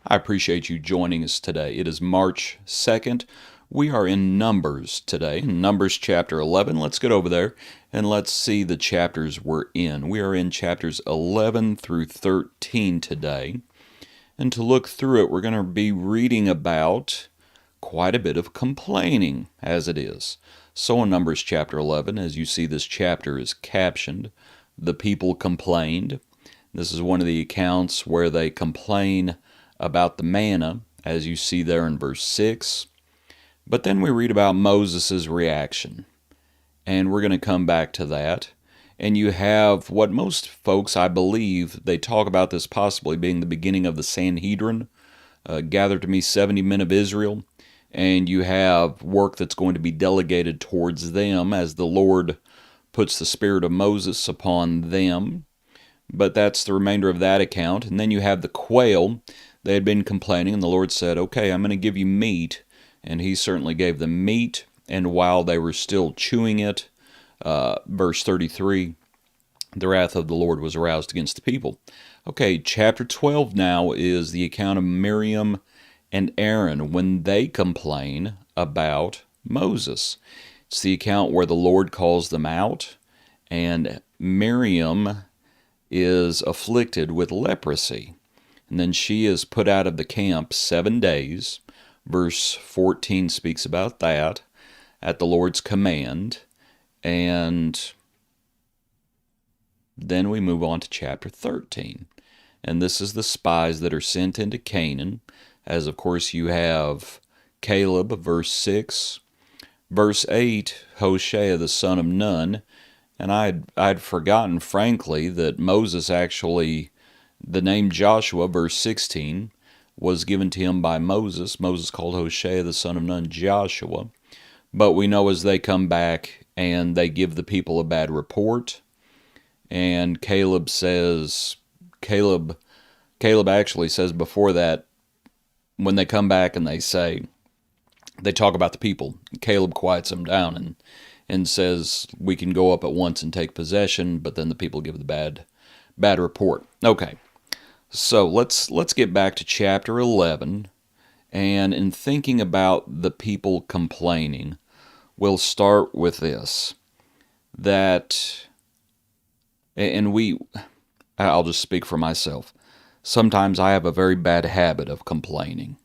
I appreciate you joining us today. It is March 2nd. We are in Numbers today, Numbers chapter 11. Let's get over there and let's see the chapters we're in. We are in chapters 11 through 13 today. And to look through it, we're going to be reading about quite a bit of complaining, as it is. So in Numbers chapter 11, as you see, this chapter is captioned, "The people complained." This is one of the accounts where they complain about the manna, as you see there in verse 6. But then we read about Moses' reaction, and we're going to come back to that. And you have what most folks, I believe, they talk about this possibly being the beginning of the Sanhedrin. Gather to me 70 men of Israel, and you have work that's going to be delegated towards them as the Lord puts the spirit of Moses upon them. But that's the remainder of that account. And then you have the quail. They had been complaining, and the Lord said, "Okay, I'm going to give you meat." And he certainly gave them meat. And while they were still chewing it, verse 33, the wrath of the Lord was aroused against the people. Okay, chapter 12 now is the account of Miriam and Aaron when they complain about Moses. It's the account where the Lord calls them out, and Miriam is afflicted with leprosy. And then she is put out of the camp 7 days. Verse 14 speaks about that at the Lord's command. And then we move on to chapter 13. And this is the spies that are sent into Canaan. As of course you have Caleb, verse 6. Verse 8, Hoshea the son of Nun. And I'd forgotten, frankly, that Moses actually, the name Joshua, verse 16, was given to him by Moses. Moses called Hoshea the son of Nun Joshua. But we know as they come back and they give the people a bad report, and Caleb actually says before that, when they come back and they talk about the people, Caleb quiets them down and says, "We can go up at once and take possession," but then the people give the bad report. Okay, so let's get back to chapter 11, and in thinking about the people complaining, we'll start with this, I'll just speak for myself. Sometimes I have a very bad habit of complaining.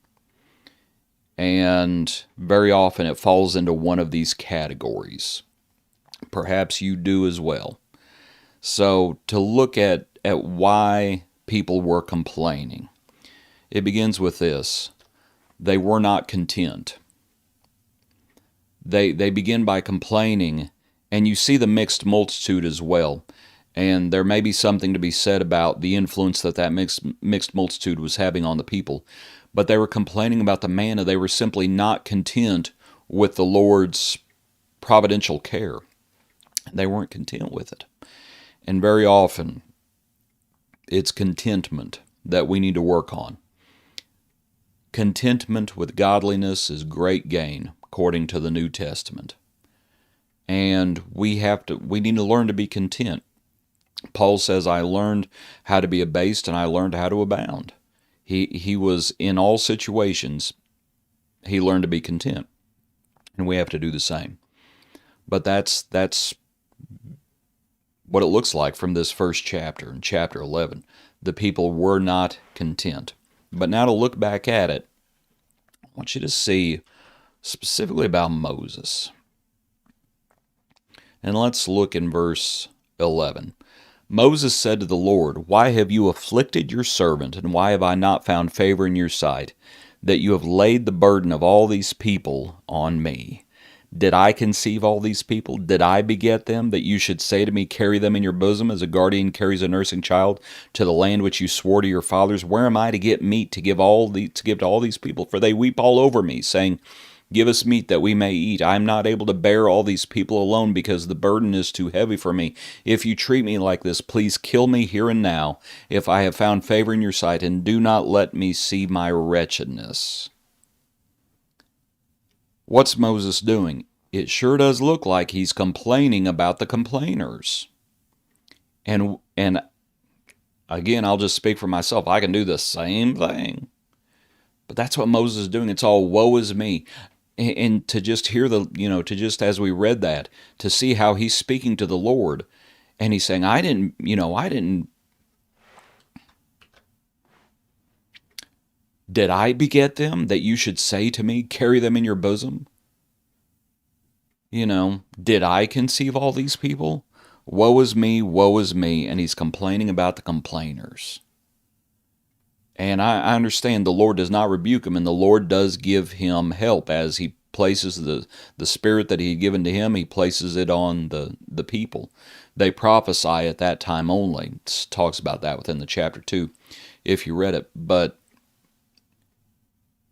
And very often it falls into one of these categories. Perhaps you do as well. So to look at why people were complaining, it begins with this. They were not content. They begin by complaining, and you see the mixed multitude as well. And there may be something to be said about the influence that mixed multitude was having on the people. But they were complaining about the manna. They were simply not content with the Lord's providential care. They weren't content with it. And very often, it's contentment that we need to work on. Contentment with godliness is great gain, according to the New Testament. And we need to learn to be content. Paul says, "I learned how to be abased, and I learned how to abound." He was in all situations, he learned to be content. And we have to do the same. But that's what it looks like from this first chapter, in chapter 11. The people were not content. But now to look back at it, I want you to see specifically about Moses. And let's look in verse 11. Moses said to the Lord, "Why have you afflicted your servant, and why have I not found favor in your sight, that you have laid the burden of all these people on me? Did I conceive all these people? Did I beget them, that you should say to me, carry them in your bosom, as a guardian carries a nursing child, to the land which you swore to your fathers? Where am I to get meat to give to all these people? For they weep all over me, saying, 'Give us meat that we may eat.' I am not able to bear all these people alone, because the burden is too heavy for me. If you treat me like this, please kill me here and now, if I have found favor in your sight, and do not let me see my wretchedness." What's Moses doing? It sure does look like he's complaining about the complainers. And again, I'll just speak for myself. I can do the same thing. But that's what Moses is doing. It's all woe is me. And to just hear to just as we read that, to see how he's speaking to the Lord, and he's saying, did I beget them that you should say to me, carry them in your bosom? Did I conceive all these people? Woe is me, woe is me. And he's complaining about the complainers. And I understand the Lord does not rebuke him, and the Lord does give him help as he places the spirit that he had given to him, he places it on the people. They prophesy at that time only. It talks about that within the chapter 2, if you read it. But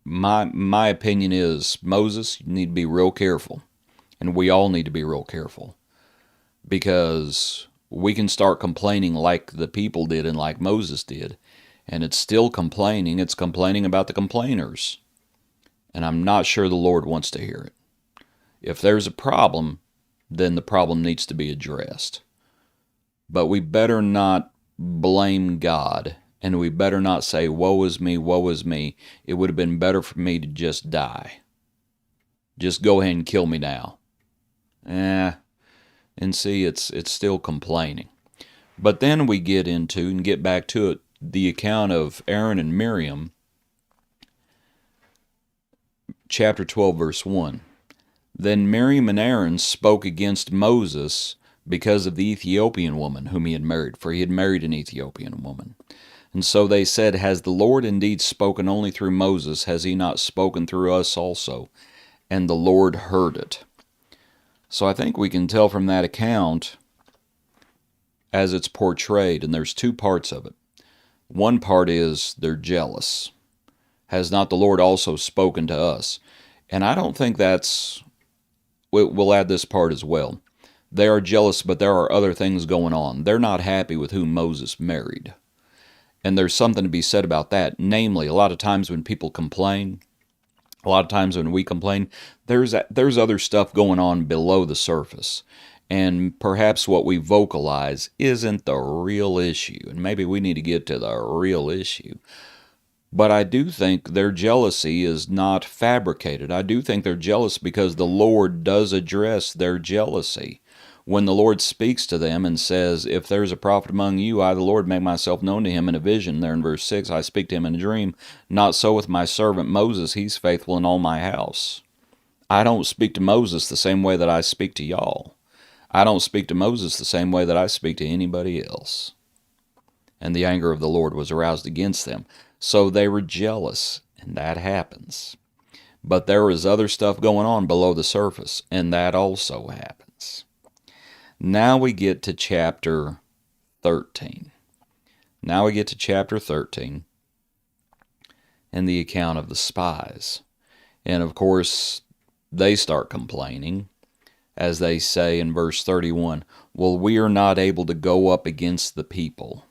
my opinion is, Moses, you need to be real careful. And we all need to be real careful. Because we can start complaining like the people did and like Moses did. And it's still complaining. It's complaining about the complainers. And I'm not sure the Lord wants to hear it. If there's a problem, then the problem needs to be addressed. But we better not blame God. And we better not say, woe is me, woe is me. It would have been better for me to just die. Just go ahead and kill me now. And see, it's still complaining. But then we get into, and get back to it, the account of Aaron and Miriam, chapter 12, verse 1. Then Miriam and Aaron spoke against Moses because of the Ethiopian woman whom he had married, for he had married an Ethiopian woman. And so they said, has the Lord indeed spoken only through Moses? Has he not spoken through us also? And the Lord heard it. So I think we can tell from that account, as it's portrayed, and there's two parts of it. One part is they're jealous. Has not the Lord also spoken to us? And I don't think we'll add this part as well. They are jealous, but there are other things going on. They're not happy with whom Moses married. And there's something to be said about that. Namely, a lot of times when people complain, a lot of times when we complain, there's other stuff going on below the surface. And perhaps what we vocalize isn't the real issue. And maybe we need to get to the real issue. But I do think their jealousy is not fabricated. I do think they're jealous because the Lord does address their jealousy. When the Lord speaks to them and says, if there's a prophet among you, I, the Lord, make myself known to him in a vision. There in verse 6, I speak to him in a dream. Not so with my servant Moses. He's faithful in all my house. I don't speak to Moses the same way that I speak to y'all. I don't speak to Moses the same way that I speak to anybody else. And the anger of the Lord was aroused against them. So they were jealous, and that happens. But there is other stuff going on below the surface, and that also happens. Now we get to chapter 13. Now we get to chapter 13 and the account of the spies. And of course, they start complaining, as they say in verse 31, well, we are not able to go up against the people,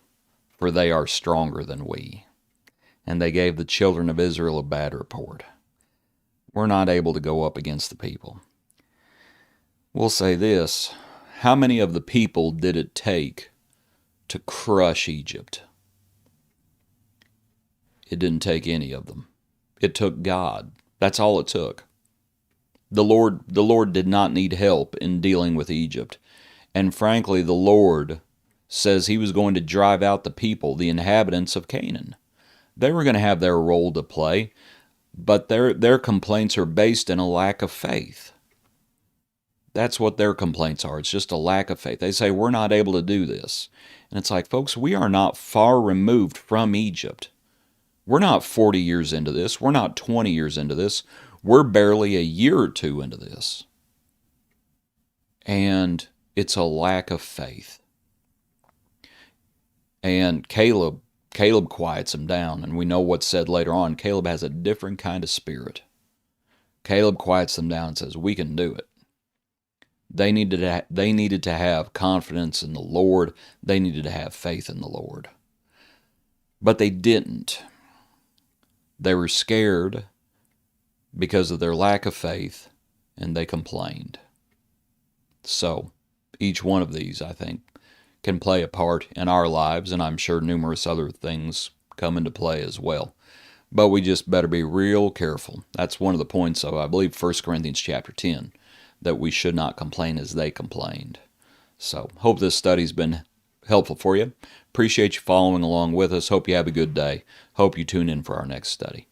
for they are stronger than we. And they gave the children of Israel a bad report. We're not able to go up against the people. We'll say this. How many of the people did it take to crush Egypt? It didn't take any of them. It took God. That's all it took. The Lord did not need help in dealing with Egypt. And frankly, the Lord says he was going to drive out the people, the inhabitants of Canaan. They were going to have their role to play, but their complaints are based in a lack of faith. That's what their complaints are. It's just a lack of faith. They say, we're not able to do this. And it's like, folks, we are not far removed from Egypt. We're not 40 years into this. We're not 20 years into this. We're barely a year or two into this. And it's a lack of faith. And Caleb quiets them down. And we know what's said later on. Caleb has a different kind of spirit. Caleb quiets them down and says, we can do it. They needed to have confidence in the Lord. They needed to have faith in the Lord. But they didn't. They were scared because of their lack of faith, and they complained. So, each one of these, I think, can play a part in our lives, and I'm sure numerous other things come into play as well. but we just better be real careful. That's one of the points of, I believe, 1 Corinthians chapter 10, that we should not complain as they complained. So, hope this study's been helpful for you. Appreciate you following along with us. Hope you have a good day. Hope you tune in for our next study.